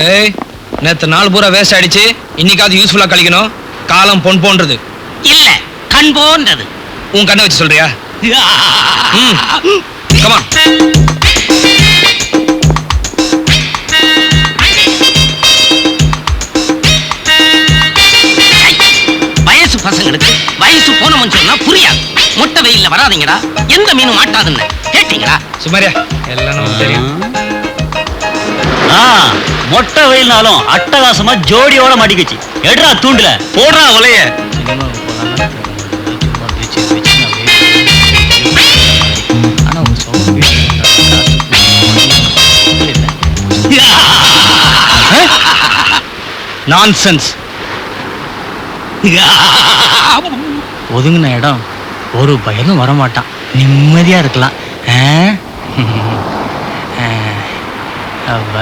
ஏய், நேத்து நாள் பூரா வேஸ்ட் ஆயிடுச்சு. இன்னைக்காவது யூஸ்ஃபுல்லா கழிக்கணும். காலம் பொன் போன்றது இல்ல, கண் போன்றது. உன் கண்ணை வச்சு சொல்றியா? கமா. வயசு பசங்களுக்கு வயசு போனவன் சொன்னா புரியாது. முட்டை வெயில்ல வராதீங்கடா, எந்த மீனும் மாட்டாதுன்னு கேட்டீங்களா? சுமாரியா எல்லாம் நமக்கு தெரியும். மொட்டை வெயில்னாலும் அட்டகாசமா ஜோடியோட மாட்டிக்கிச்சு. எடுறா தூண்டுல, போடுறா வலைய. நான்சென்ஸ். ஒதுங்கின இடம் ஒரு பயனும் வரமாட்டான். நிம்மதியா இருக்கலாம். அவ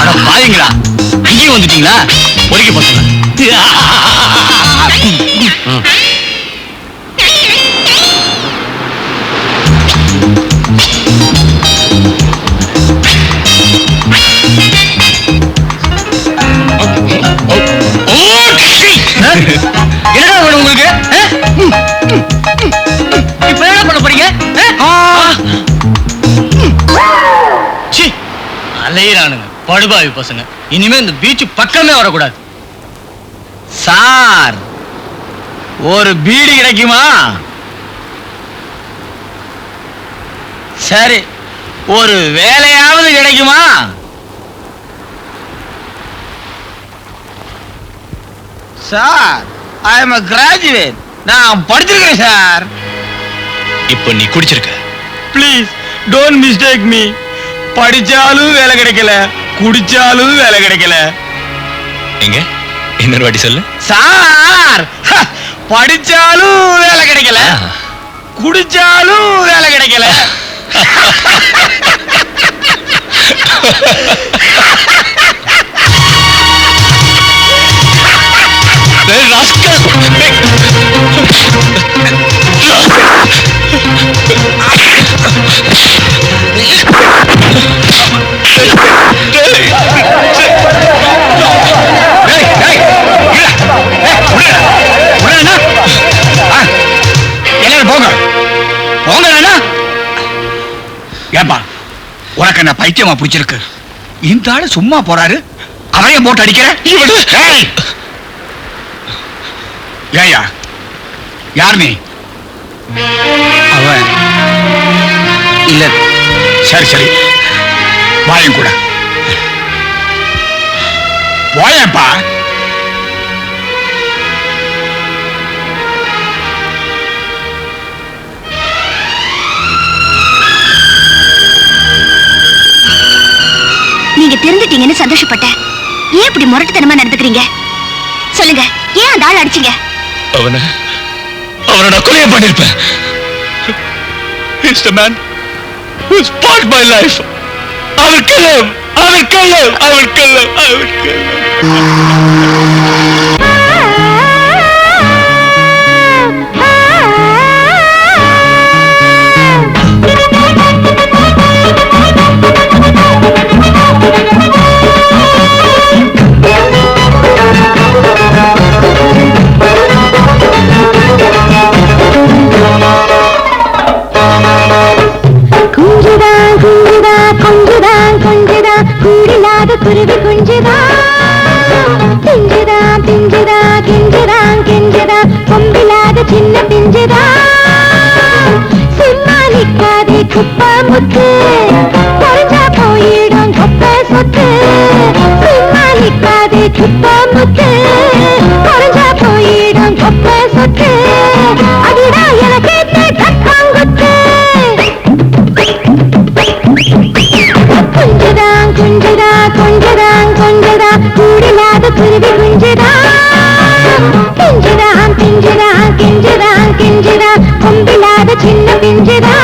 அட பாருங்களா, அங்கேயும் வந்துட்டீங்களா? பொறுக்கி பசங்க. என்னடா வேணும் உங்களுக்கு? இப்ப என்ன பண்ண போறீங்க? அலையிறானுங்க படுபாவி பசங்க. இனிமே இந்த பீச் பக்கமே வரக்கூடாது. சார், ஒரு பீடி கிடைக்குமா? சரி, ஒரு வேலையாவது கிடைக்குமா? Sir, I am a graduate. நான் படிச்சிருக்கேன் சார். இப்போ நீ குடிச்சிருக்க. Please don't mistake me. படிச்சாலும் வேலை கிடைக்கல, குடிச்சாலும் வேலை கிடைக்கல. எங்க இன்னொரு வாட்டி சொல்லு. சார், படிச்சாலும் வேலை கிடைக்கல, குடிச்சாலும் வேலை கிடைக்கல. ஏப்பா, உனக்கு என்ன பைத்தியமா பிடிச்சிருக்கு? இந்த ஆளு சும்மா போறாரு, அவைய போட்டு அடிக்கிற. ஏயா, யார் நீ? அவன் இல்ல. சரி சரி, வாயும் கூட போயப்பா. நீங்க தெரிஞ்சிட்டீங்கன்னு சந்தோஷப்பட்டேன். ஏன் இப்படி முரட்டுத்தனமா நடந்துக்கிறீங்க? சொல்லுங்க, ஏன் அந்த ஆள் அடிச்சீங்க? அவனை நான் கொலை பண்ணிருப்பேன். He's the man who spoiled my life. I will kill him. I will kill him. I will kill him. I will kill him. குருவி குஞ்சுதா, பிஞ்சுதா பிஞ்சுதா, கிஞ்சுதா கிஞ்சுதா, கொம்பில்லாத சின்ன பிஞ்சுதா. சிம்மாலிக்காதே குப்பா முத்து, குறைஞ்சா போயிடும் கொப்ப சொத்து. சிம்மாலிக்காதே குப்பா முத்து, குறைஞ்சா போயிடும் கொப்ப சொத்து. அதுதான் எனக்கு கட்டாங்குத்து. குஞ்சுதான் குஞ்சுதா, கொஞ்சதான் கொஞ்சதா, கூடில்லாத குருவி குஞ்சுதா. பிஞ்சுதான் பிஞ்சுதான், கிஞ்சுதான் கிஞ்சுதா, கொம்பில்லாத சின்ன பிஞ்சுதா.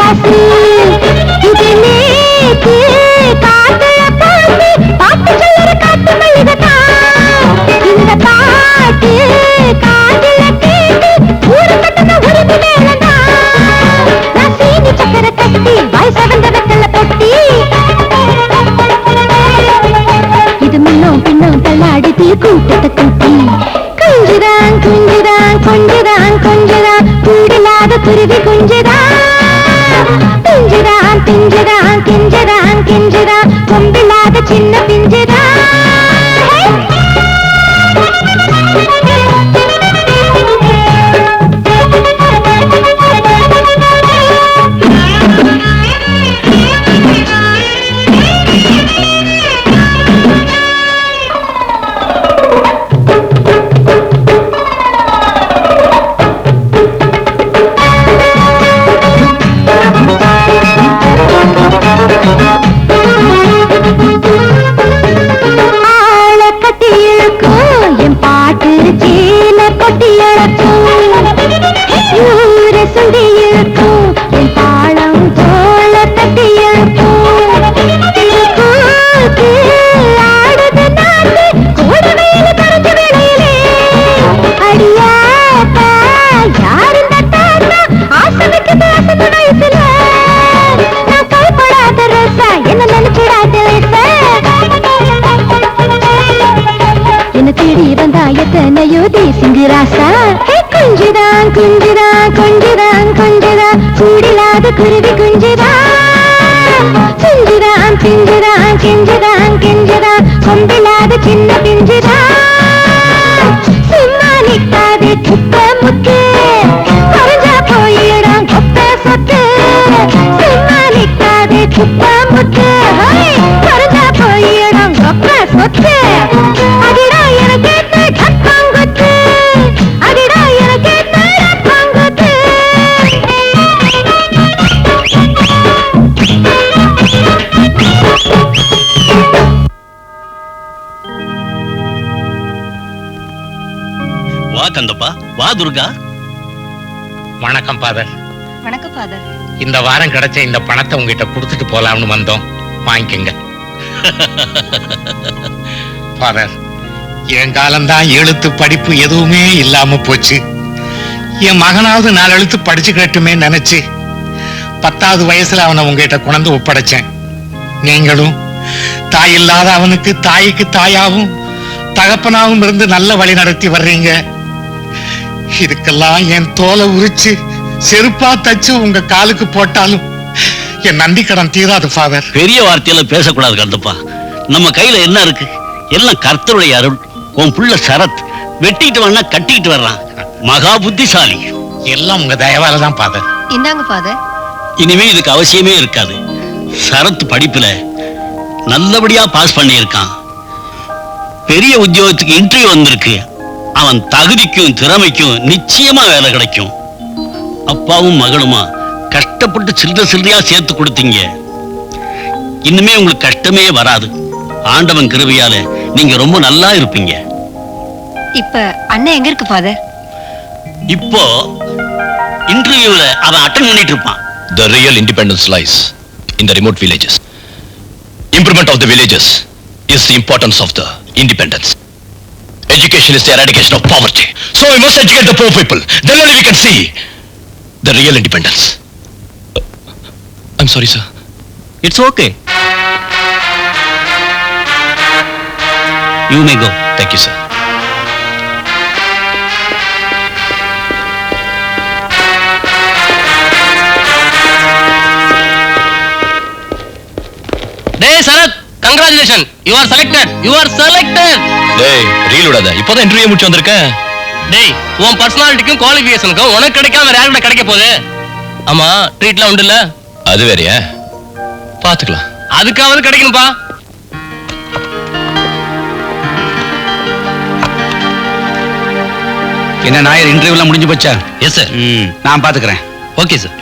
காசு இது நேத்து காத்துல பாசி பாட்டு சொல்லுற காத்து மல்லிகதான் இந்த பாட்டு காதுல கேட்டு ஊரு கட்டண உரிமை மேலதான் நான் சீனி சக்கரை கட்டி வாய் சவந்த வெத்தல பொட்டி இது முன்னும் பின்னும் தள்ளாடி தீ கூட்டத்தை கூட்டி குஞ்சுதான் குஞ்சுதான் கொஞ்சுதான் கொஞ்சுதான் கூடில்லாத குருவி குஞ்சுதான் பிஞ்சுதான் பிஞ்சுதான் கிஞ்சுதான் கிஞ்சுதான் கொம்பில்லாத சின்ன பிஞ்சுதான் சிங்குராசா குஞ்சுதான் குஞ்சுதான் கொஞ்சுதான் கொஞ்சுதான் கூடில்லாத குருவி குஞ்சுதான் பிஞ்சுதான் பிஞ்சுதான் கெஞ்சுதான் கெஞ்சுதான் கொம்பில்லாத சின்ன பிஞ்சுதான் சும்மா நிற்காது குப்ப முத்து மறைஞ்சா போயிடும் கொப்ப சொத்து சும்மா நிற்காது குப்ப முத்து மறைஞ்சா போயிடும் கொப்ப சொத்து அடிடா எனக்கு வா கந்தப்பா, வா துர்கா. வணக்கம் ஃபாதர். வணக்கம் ஃபாதர். இந்த வாரம் கிடைச்ச இந்த பணத்தை உங்ககிட்ட கொடுத்துட்டு போலாம்னு வந்தோம், வாங்கிக்கங்க. ஃபாதர், என் காலம்தான் எழுத்து படிப்பு எதுவுமே இல்லாம போச்சு. என் மகனாவது 4 எழுத்து படிச்சுக்கட்டுமே நினைச்சு 10வது வயசுல அவனை உங்ககிட்ட கொண்டு ஒப்படைச்சேன். நீங்களும் தாய் இல்லாத அவனுக்கு தாய்க்கு தாயாவும் தகப்பனாவும் இருந்து நல்ல வழி நடத்தி வர்றீங்க. இதுக்கெல்லாம் என் தோலை உரிச்சு செருப்பா தச்சு உங்க காலுக்கு போட்டாலும் என் நன்றி கடன் தீராது ஃபாதர். பெரிய வார்த்தையில பேசக்கூடாது கந்தப்பா. நம்ம கையில என்ன இருக்கு? எல்லாம் கர்த்தருடைய அருள். உன் புள்ள சரத் வெட்டிட்டு வேணா கட்டிட்டு வர்றான். மகா புத்திசாலி. எல்லாம் உங்க தயவால தான் ஃபாதர். இந்தாங்க ஃபாதர். இனிமே இதுக்கு அவசியமே இருக்காது. சரத் படிப்புல நல்லபடியா பாஸ் பண்ணியிருக்கான். பெரிய உத்தியோகத்துக்கு இன்டர்வியூ வந்திருக்கு. அவன் தகுதிக்கும் திறமைக்கும் நிச்சயமா வேலை கிடைக்கும். அப்பாவும் மகளுமா கஷ்டப்பட்டு சில்லறையா சேர்த்து கொடுத்தீங்க. இன்னுமே உங்களுக்கு கஷ்டமே வராது. ஆண்டவன் கிருபையால நீங்க ரொம்ப நல்லா இருப்பீங்க. இப்ப அண்ணன் எங்க இருக்கு ஃபாதர்? இப்போ இன்டர்வியூல அவன் அட்டெண்ட் பண்ணிட்டு இருப்பான். The real independence lies in the remote villages. Improvement of the villages is the importance of the independence. Education is the eradication of poverty. So we must educate the poor people. Then only we can see the real independence. I'm sorry, sir. It's okay. You may go. Thank you, sir. டேய் Sarath, congratulation. You are selected. You are selected. டேய் reel விடாத. இப்போதான் interview முடிச்சு வந்திருக்கேன். டேய், உன் பர்சனாலிட்டிக்கும் குவாலிஃபிகேஷனுக்கும் உனக்கு கிடைக்காம வேற யார்கிட்ட கிடைக்க போகுது? ஆமா, ட்ரீட்லாம் உண்டு இல்ல? அது வேறயா? பாத்துக்கலாம். அதுக்காவது கிடைக்கணும்பா. என்ன நாயர், இன்டர்வியூலாம் முடிஞ்சு போச்சா? Yes sir. நான் பாத்துக்கிறேன். Okay sir.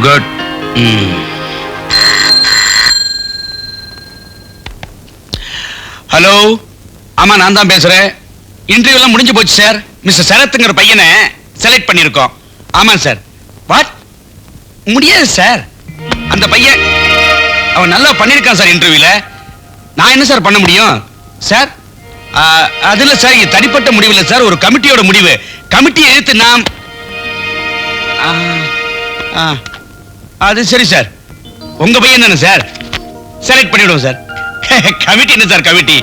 குட். ஹலோ, ஆமா நான் தான் பேசுறேன். இன்டர்வியூ எல்லாம் முடிஞ்சு போச்சு சார். மிஸ்டர் சரத்ங்கிற பையனை செலக்ட் பண்ணிருக்கோம். ஆமா சார். வாட்? முடியாது சார். அந்த பையன் அவன் நல்லா பண்ணிருக்கான் சார் இன்டர்வியூல. நான் என்ன சார் பண்ண முடியும் சார்? அது இல்ல சார், இது தனிப்பட்ட முடிவு இல்ல சார், ஒரு கமிட்டியோட முடிவு. கமிட்டியை எதிர்த்து நாம் அது சரி சார், உங்க பையன் தானே சார், செலக்ட் பண்ணிவிடுவோம் சார். கமிட்டி என்ன சார் கமிட்டி,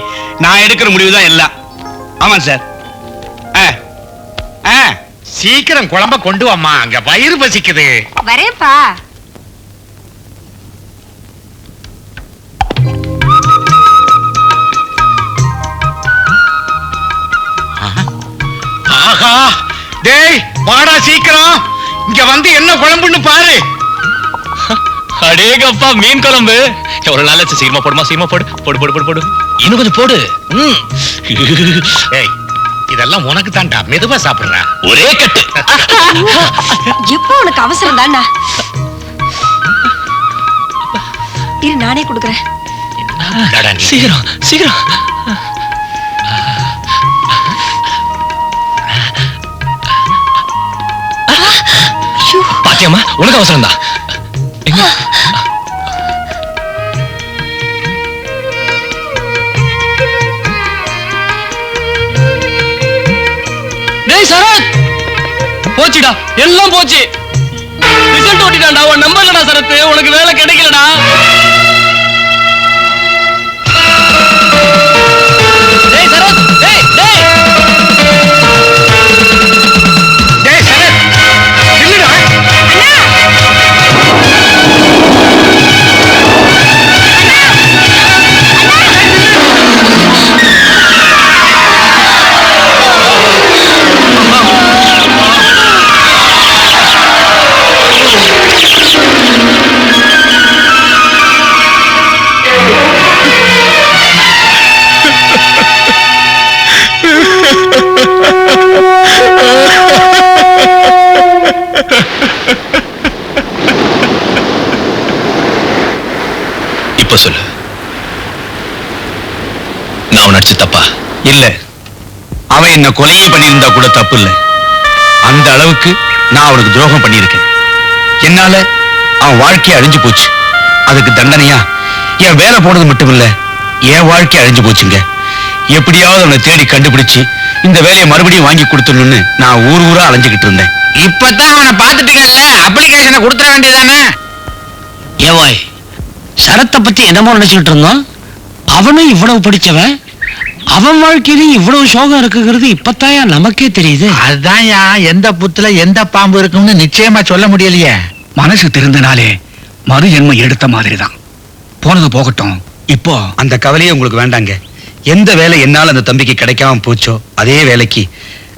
நான் எடுக்கிற முடிவு தான் எல்லாம். ஆமா சார். சீக்கிரம் குழம்ப கொண்டு வாமா, அங்க வயிறு பசிக்குது. வரேப்பா. ஆஹா, டேய் வாடா சீக்கிரம், இங்க வந்து என்ன குழம்புன்னு பாரு. அடேங்கப்பா, மீன் குழம்பு எவ்வளவு நாள் ஆச்சு. சீக்கிரமா போடுமா, சீக்கிரமா போடு போடு போடு போடு போடு. இன்னும் கொஞ்சம் போடு. ஏய், இதெல்லாம் உனக்கு தான்டா, மெதுவா சாப்பிடுறா. ஒரே கட்டு. எப்போ உனக்கு அவசரம் தானா? இரு, நானே கொடுக்குறேன். சீக்கிரம் சீக்கிரம். பாத்தியம்மா, உனக்கு அவசரம் தான். டேய் சரத், போச்சுடா, எல்லாம் போச்சு. ரிசல்ட் ஓட்டிட்டான்டா. உன் நம்பர்லடா சரத், உனக்கு வேலை கிடைக்கலடா. டேய் சரத், டேய் டேய் டேய் சரத், நில்லுடா. இப்ப சொல்லு, நான் நடிச்சு தப்பா? இல்ல, அவன் என்ன கொலையே பண்ணியிருந்தா கூட தப்பு இல்ல. அந்த அளவுக்கு நான் அவனுக்கு துரோகம் பண்ணியிருக்கேன். என்னால அவன் வாழ்க்கையை அழிஞ்சு போச்சு. அதுக்கு தண்டனையா என் வேலை போனது மட்டும் இல்ல, என் வாழ்க்கை அழிஞ்சு போச்சுங்க. எப்படியாவது அவனை தேடி கண்டுபிடிச்சு இந்த வேலையை மறுபடியும் வாங்கி கொடுத்துடணும்னு நான் ஊர் ஊரா அலைஞ்சுக்கிட்டு இருந்தேன். இப்பதான் அவனை பாத்துட்டீங்கல்ல, அப்ளிகேஷனை கொடுத்துட வேண்டியதானே? ஏவாய், சரத்தை பத்தி என்னமோ நினைச்சுட்டு இருந்தோம். அவனும் இவ்வளவு படிச்சவன், அவன் வாழ்க்கையிலும் இவ்வளவு சோகம் இருக்குங்கிறது இப்பத்தாயா நமக்கே தெரியுது. அதுதான்யா, எந்த புத்துல எந்த பாம்பு இருக்கும்னு நிச்சயமா சொல்ல முடியலையே. மனசு திருந்தினாலே மறு ஜென்மம் எடுத்த மாதிரி தான். போனது போகட்டும். இப்போ அந்த கவலையே உங்களுக்கு வேண்டாங்க. எந்த வேலை என்னால அந்த தம்பிக்கு கிடைக்காம போச்சோ அதே வேலைக்கு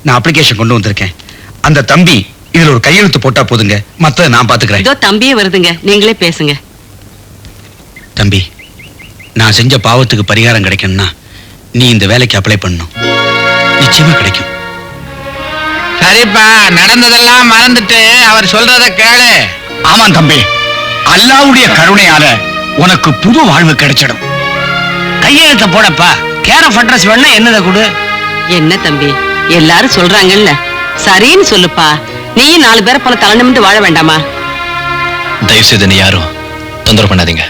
நான் அப்ளிகேஷன் கொண்டு வந்திருக்கேன். அந்த தம்பி இதுல ஒரு கையெழுத்து போட்டா போதுங்க, மத்தத நான் பாத்துக்கிறேன். இதோ தம்பியே வருதுங்க, நீங்களே பேசுங்க. தம்பி, நான் செஞ்ச பாவத்துக்கு பரிகாரம் கிடைக்கணும்னா நீ இந்த வேலைக்கு அப்ளை பண்ணணும். நிச்சயமா கிடைக்கும். சரிப்பா, நடந்ததெல்லாம் மறந்துட்டு அவர் சொல்றத கேளு. ஆமாம் தம்பி, அல்லாஹ்வுடைய கருணையால உனக்கு புது வாழ்வு கிடைச்சிடும். கையெழுத்த போடப்பா. கேர் ஆஃப் அட்ரஸ் வேணா என்னத கொடு. என்ன தம்பி, எல்லாரும் சொல்றாங்கல்ல, சரின்னு சொல்லுப்பா. நீயும் 4 பேரை போல தலை நிமிர்ந்து வாழ வேண்டாமா? தயவு செய்து யாரும் தொந்தரவு பண்ணாதீங்க.